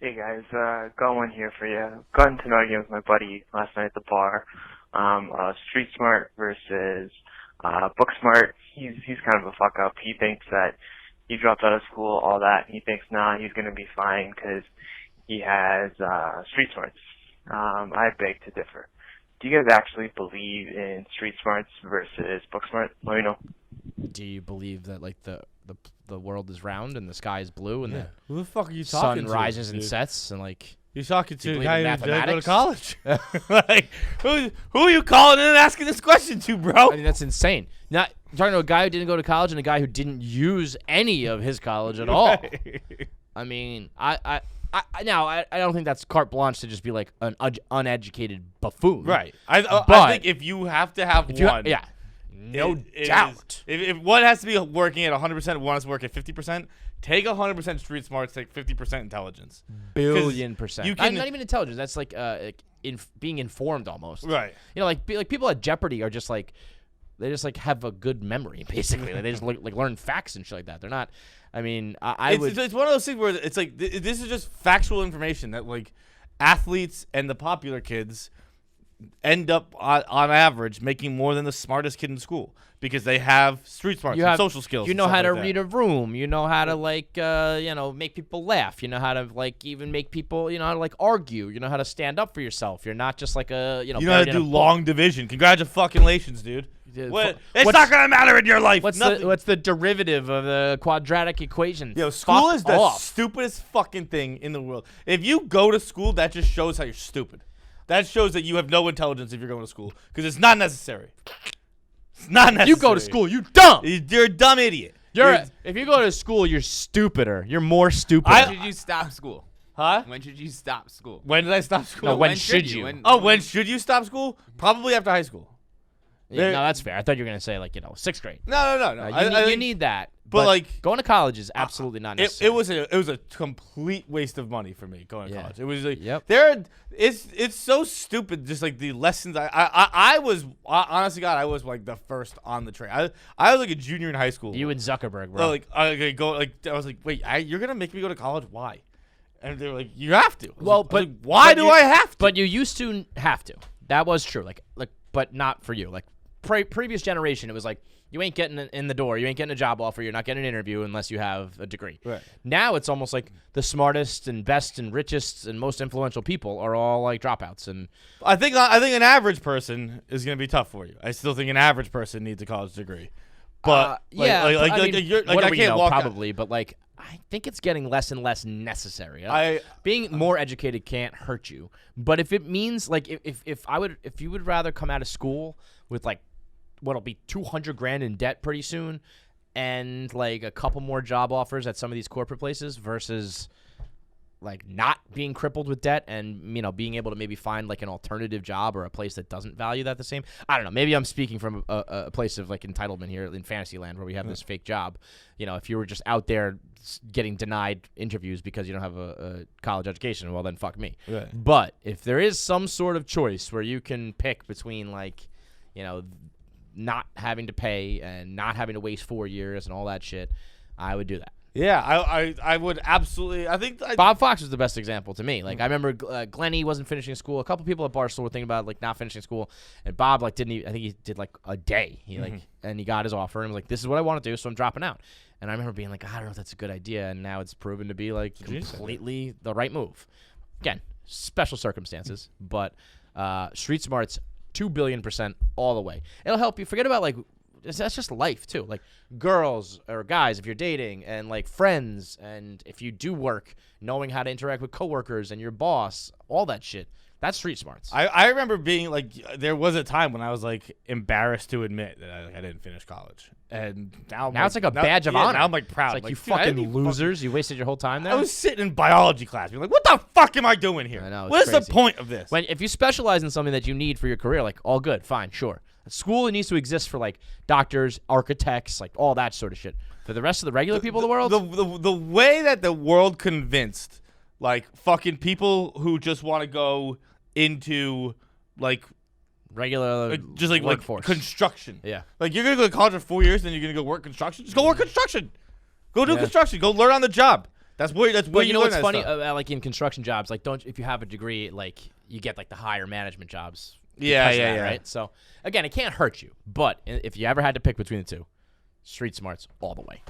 Hey guys, going here for you. Got into an argument with my buddy last night at the bar. Street smart versus book smart. He's kind of a fuck up. He thinks that he dropped out of school, all that. He thinks he's gonna be fine because he has street smarts. I beg to differ. Do you guys actually believe in street smarts versus book smart? Let me know. Do you believe that like the world is round and the sky is blue and the Who the fuck are you talking sun to? rises and dude? sets and like You're talking Do you to a believe guy in who didn't go to mathematics? college. Like, who are you calling in and asking this question to, bro? I mean that's insane. Not you're talking to a guy who didn't go to college and a guy who didn't use any of his college at all. I mean, I don't think that's carte blanche to just be like an uneducated buffoon. Right. I But- think if you have to have If you- one, yeah, no it doubt. If one has to be working at 100%, one has to work at 50%. Take 100% street smarts. Take 50% intelligence. Billion%. You can not even intelligence. That's like being informed almost. Right. You know, like people at Jeopardy are just like they just like have a good memory basically. Like, they just like learn facts and shit like that. They're not. I mean, It's one of those things where it's like this is just factual information that like athletes and the popular kids end up on average making more than the smartest kid in school because they have street smarts and social skills. You and know stuff how to like that. read a room. You know how to like make people laugh. You know how to like even make people. You know how to like argue. You know how to stand up for yourself. You're not just like a You know how to do long division. Congratulations, dude. What- It's what's- not gonna matter in your life. What's Nothing. the derivative of the quadratic equation? Yo, school Fuck is the off. stupidest fucking thing in the world. If you go to school, that just shows how you're stupid. That shows that you have no intelligence if you're going to school because it's not necessary. It's not necessary. You go to school, you dumb. You're a dumb idiot. If you go to school, you're stupider. You're more stupid. When should you stop school? Huh? When should you stop school? When did I stop school? No, when should you? When should you stop school? Probably after high school. No, that's fair. I thought you were gonna say like 6th grade. No. You need that. But, like, going to college is absolutely not necessary. It was a complete waste of money for me going to college. It was like Yep. it's so stupid. Just like the lessons I was honestly God I was like the first on the train. I was like a junior in high school. You and Zuckerberg, bro. I was like wait you're gonna make me go to college? Why? And they were like you have to. Why do I have to? But you used to have to. That was true. But not for you. Like previous generation, it was like you ain't getting in the door. You ain't getting a job offer. You're not getting an interview unless you have a degree. Right. Now it's almost like the smartest and best and richest and most influential people are all like dropouts. And I think an average person is gonna be tough for you. I still think an average person needs a college degree. But I can't walk out. probably, but like I think it's getting less and less necessary. I- Being more educated can't hurt you, but if it means like if you would rather come out of school with like what'll be $200,000 in debt pretty soon, and like a couple more job offers at some of these corporate places versus like not being crippled with debt and being able to maybe find like an alternative job or a place that doesn't value that the same. I don't know. Maybe I'm speaking from a place of like entitlement here in Fantasyland where we have this fake job. If you were just out there getting denied interviews because you don't have a college education, well then fuck me. Right. But if there is some sort of choice where you can pick between like, not having to pay and not having to waste 4 years and all that shit, I would do that. Yeah, I would absolutely. I think Bob Fox was the best example to me. Like I remember Glennie wasn't finishing school. A couple people at Barstool were thinking about like not finishing school, and Bob like didn't. I think he did like a day. And he got his offer and was like, "This is what I want to do, so I'm dropping out." And I remember being like, "I don't know if that's a good idea," and now it's proven to be like completely the right move. Again, special circumstances, but street smarts 2,000,000,000% all the way. It'll help you. Forget about like. That's just life too. Like girls or guys, if you're dating, and like friends, and if you do work, knowing how to interact with coworkers and your boss, all that shit. That's street smarts. I remember being like, there was a time when I was like embarrassed to admit that I didn't finish college, and now it's like a badge of honor. Now I'm like proud. It's like you dude, I fucking didn't losers. You wasted your whole time there. I was sitting in biology class, being like, "What the fuck am I doing here? I know, it's what is the crazy. point of this?" If you specialize in something that you need for your career, like all good, fine, sure. School needs to exist for like doctors, architects, like all that sort of shit. For the rest of the regular people of the world, the way that the world convinced like fucking people who just want to go into like regular just like workforce construction. Yeah. Like you're gonna go to college for 4 years, then you're gonna go work construction. Just go work construction. Go do construction. Go learn on the job. That's where But you know learn what's that funny? stuff. Like in construction jobs, like if you have a degree, like you get like the higher management jobs. Yeah, because of yeah, that, yeah. Right. So again, it can't hurt you. But if you ever had to pick between the two, street smarts all the way.